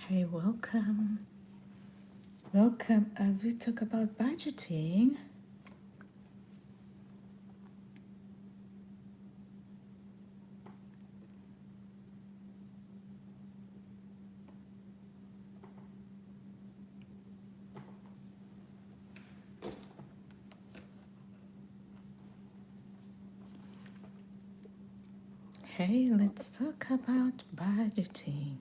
Hey, welcome. Welcome as we talk about budgeting. Hey, let's talk about budgeting.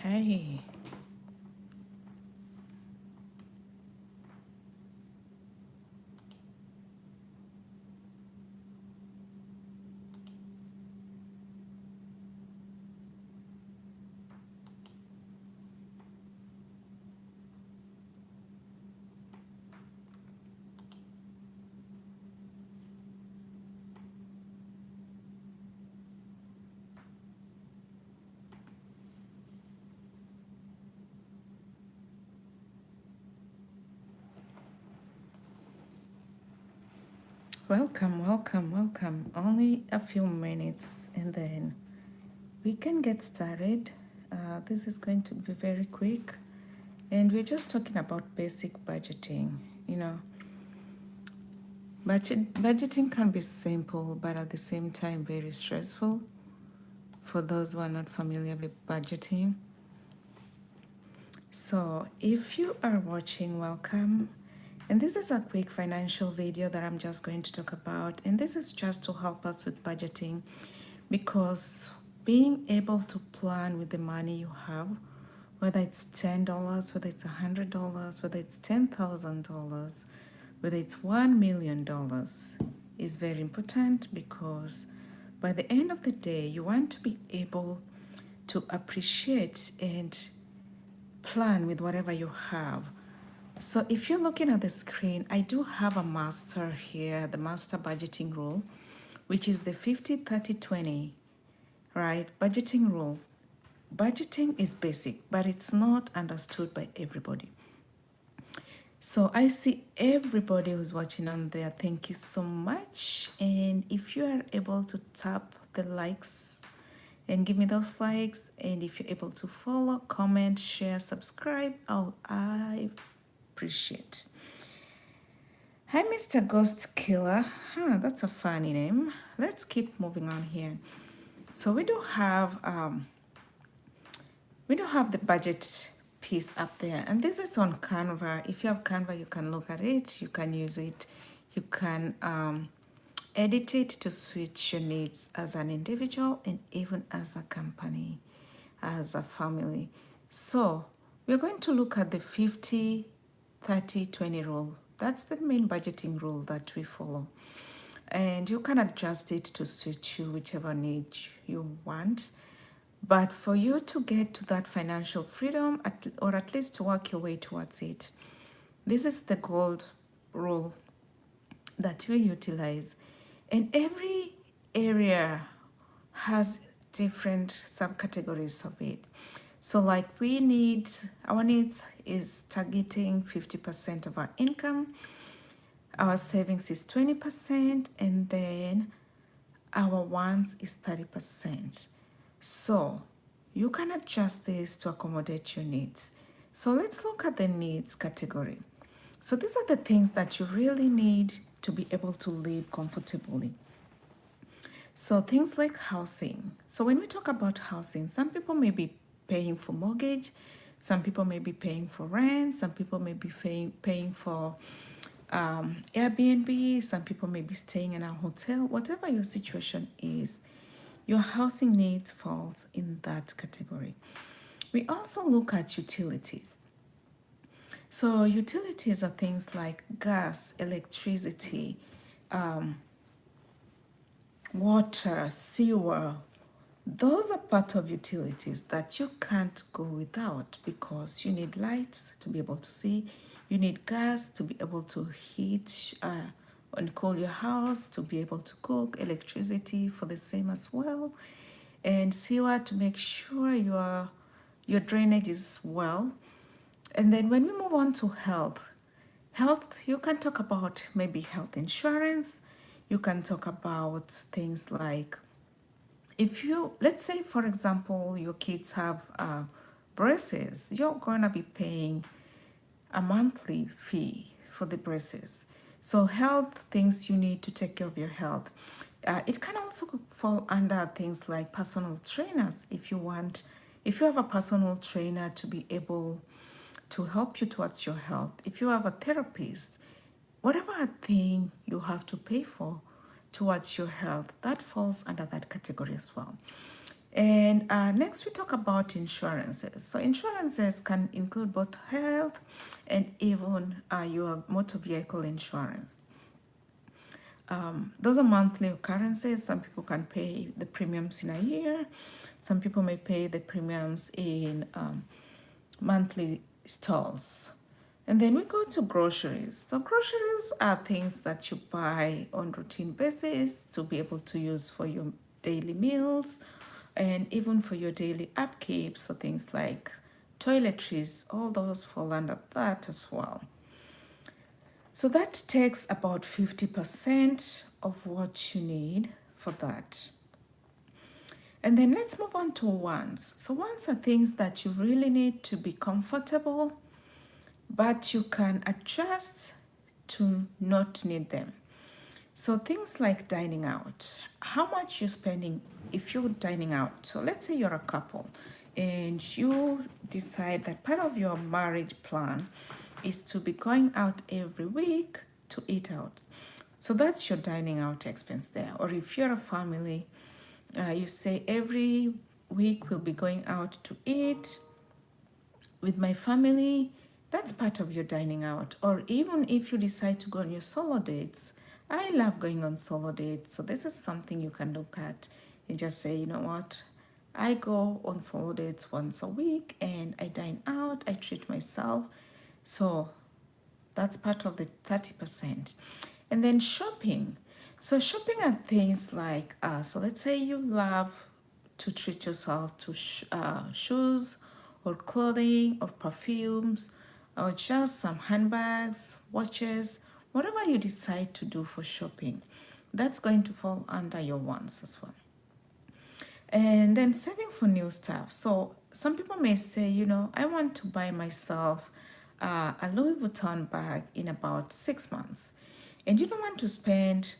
Hey, welcome, welcome, welcome. Only a few minutes and then we can get started. This is going to be very quick, and we're just talking about basic budgeting. You know, budgeting can be simple, but at the same time, very stressful for those who are not familiar with budgeting. So, if you are watching, welcome. And this is a quick financial video that I'm just going to talk about. And this is just to help us with budgeting because being able to plan with the money you have, whether it's $10, whether it's $100, whether it's $10,000, whether it's $1 million, is very important because by the end of the day, you want to be able to appreciate and plan with whatever you have. So if you're looking at the screen, I do have a master here, the master budgeting rule, which is the 50-30-20, right? Budgeting rule. Budgeting is basic, but it's not understood by everybody. So I see everybody who's watching on there. Thank you so much. And if you are able to tap the likes and give me those likes, and if you're able to follow, comment, share, subscribe, I appreciate. Hi, Mr. Ghost Killer. That's a funny name. Let's keep moving on here. So we do have the budget piece up there, and this is on Canva. If you have Canva, you can look at it. You can use it. You can edit it to suit your needs as an individual and even as a company, as a family. So we're going to look at the 50-30-20 rule. That's the main budgeting rule that we follow. And you can adjust it to suit you, whichever need you want. But for you to get to that financial freedom, or at least to work your way towards it, this is the gold rule that we utilize. And every area has different subcategories of it. So like our needs is targeting 50% of our income, our savings is 20%, and then our wants is 30%. So you can adjust this to accommodate your needs. So let's look at the needs category. So these are the things that you really need to be able to live comfortably. So things like housing. So when we talk about housing, some people may be paying for mortgage, some people may be paying for rent, some people may be paying for Airbnb, some people may be staying in a hotel. Whatever your situation is, your housing needs falls in that category. We also look at utilities. So utilities are things like gas, electricity, water, sewer. Those are part of utilities that you can't go without because you need lights to be able to see. You need gas to be able to heat and cool your house, to be able to cook, electricity for the same as well, and sewer to make sure your drainage is well. And then when we move on to health, you can talk about maybe health insurance. You can talk about things like if you, let's say, for example, your kids have braces, you're going to be paying a monthly fee for the braces. So health things you need to take care of your health. It can also fall under things like personal trainers if you have a personal trainer to be able to help you towards your health. If you have a therapist, whatever thing you have to pay for towards your health, that falls under that category as well. And next, we talk about insurances. So, insurances can include both health and even your motor vehicle insurance. Those are monthly occurrences. Some people can pay the premiums in a year, some people may pay the premiums in monthly stalls. And then we go to groceries. So groceries are things that you buy on routine basis to be able to use for your daily meals and even for your daily upkeep. So things like toiletries, all those fall under that as well. So that takes about 50% of what you need for that. And then let's move on to wants. So wants are things that you really need to be comfortable, but you can adjust to not need them. So things like dining out, how much you're spending if you're dining out. So let's say you're a couple and you decide that part of your marriage plan is to be going out every week to eat out. So that's your dining out expense there. Or if you're a family, you say every week we'll be going out to eat with my family. That's part of your dining out. Or even if you decide to go on your solo dates, I love going on solo dates. So this is something you can look at and just say, you know what? I go on solo dates once a week and I dine out, I treat myself. So that's part of the 30%. And then shopping. So shopping are things like, so let's say you love to treat yourself to shoes or clothing or perfumes or just some handbags, watches, whatever you decide to do for shopping, that's going to fall under your wants as well. And then saving for new stuff. So some people may say, you know, I want to buy myself a Louis Vuitton bag in about 6 months. And you don't want to spend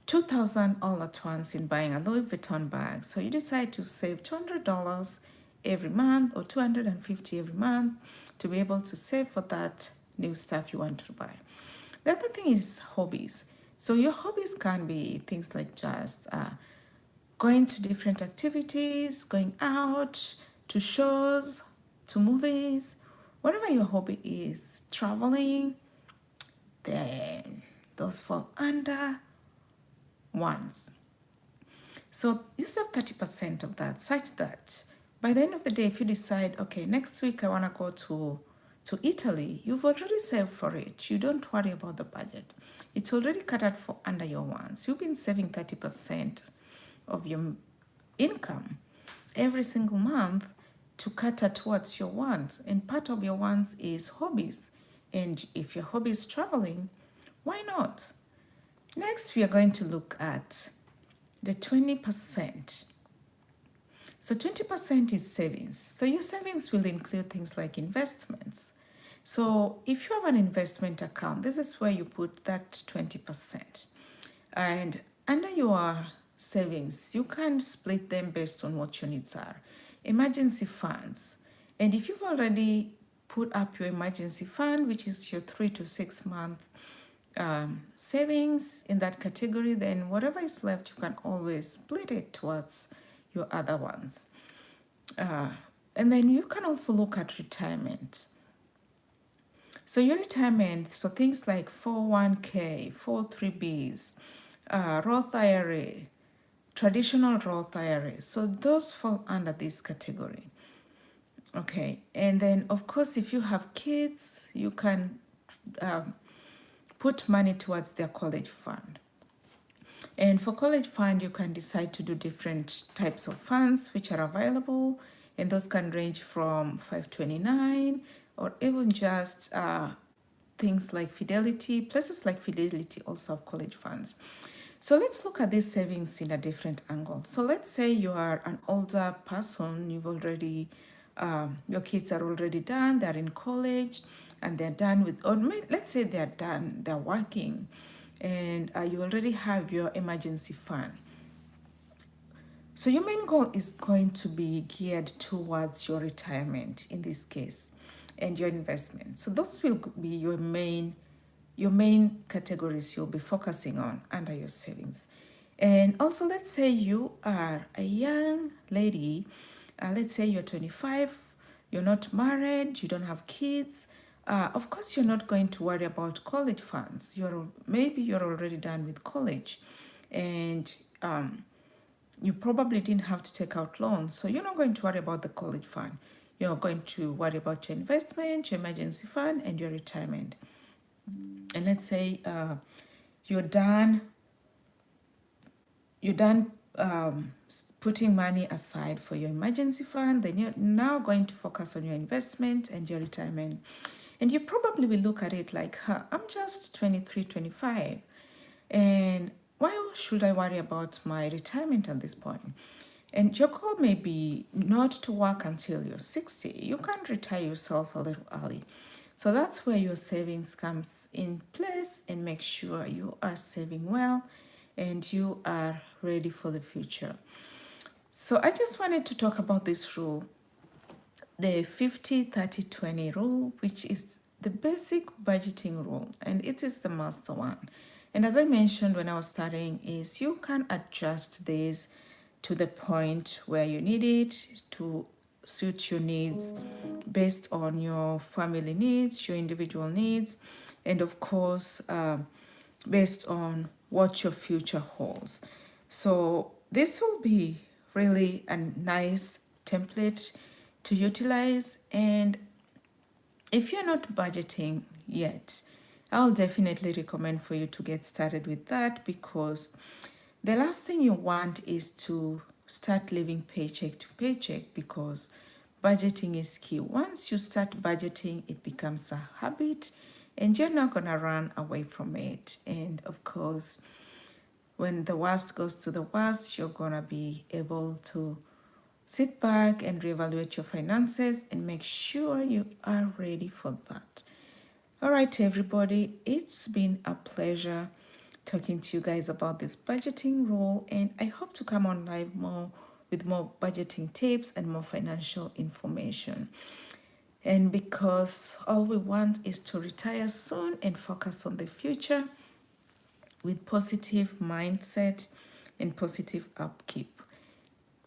2,000 all at once in buying a Louis Vuitton bag. So you decide to save $200 every month or $250 every month to be able to save for that new stuff you want to buy. The other thing is hobbies. So your hobbies can be things like just going to different activities, going out to shows, to movies, whatever your hobby is, traveling, then those fall under wants. So you save 30% of that, such that by the end of the day, if you decide, okay, next week I want to go to Italy, you've already saved for it. You don't worry about the budget. It's already cut out for under your wants. You've been saving 30% of your income every single month to cater towards your wants. And part of your wants is hobbies. And if your hobby is traveling, why not? Next, we are going to look at the 20%. So 20% is savings. So your savings will include things like investments. So if you have an investment account, this is where you put that 20%. And under your savings, you can split them based on what your needs are. Emergency funds. And if you've already put up your emergency fund, which is your 3 to 6 month savings in that category, then whatever is left, you can always split it towards your other ones. Uh, and then you can also look at retirement. So your retirement, so things like 401k, 403bs, Roth IRA, traditional Roth IRA. So those fall under this category. Okay, and then of course, if you have kids, you can put money towards their college fund. And for college fund, you can decide to do different types of funds which are available, and those can range from 529 or even just things like Fidelity. Places like Fidelity also have college funds. So let's look at these savings in a different angle. So let's say you are an older person, you've already, your kids are already done, they're in college, and they're done with, or let's say they're done, they're working, and you already have your emergency fund. So your main goal is going to be geared towards your retirement in this case, and your investment. So those will be your main categories you'll be focusing on under your savings. And also, let's say you are a young lady, let's say you're 25, you're not married, you don't have kids. Of course, you're not going to worry about college funds. Maybe you're already done with college, and you probably didn't have to take out loans, so you're not going to worry about the college fund. You're going to worry about your investment, your emergency fund, and your retirement. And let's say you're done putting money aside for your emergency fund, then you're now going to focus on your investment and your retirement. And you probably will look at it like, I'm just 23, 25, and why should I worry about my retirement at this point? And your goal may be not to work until you're 60. You can retire yourself a little early. So that's where your savings comes in place, and make sure you are saving well and you are ready for the future. So I just wanted to talk about this rule, the 50-30-20 rule, which is the basic budgeting rule, and it is the master one. And as I mentioned when I was starting, is you can adjust this to the point where you need it to suit your needs based on your family needs, your individual needs, and of course, based on what your future holds. So this will be really a nice template to utilize. And if you're not budgeting yet, I'll definitely recommend for you to get started with that, because the last thing you want is to start living paycheck to paycheck, because budgeting is key. Once you start budgeting, it becomes a habit and you're not going to run away from it. And of course, when the worst goes to the worst, you're going to be able to sit back and reevaluate your finances and make sure you are ready for that. All right, everybody, it's been a pleasure talking to you guys about this budgeting rule, and I hope to come on live more with more budgeting tips and more financial information. And because all we want is to retire soon and focus on the future with positive mindset and positive upkeep.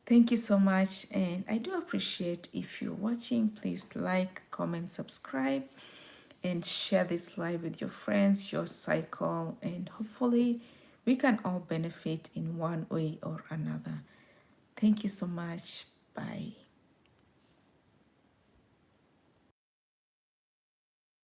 Thank you so much, and I do appreciate if you're watching. Please like, comment, subscribe, and share this live with your friends, your cycle, and hopefully we can all benefit in one way or another. Thank you so much. Bye.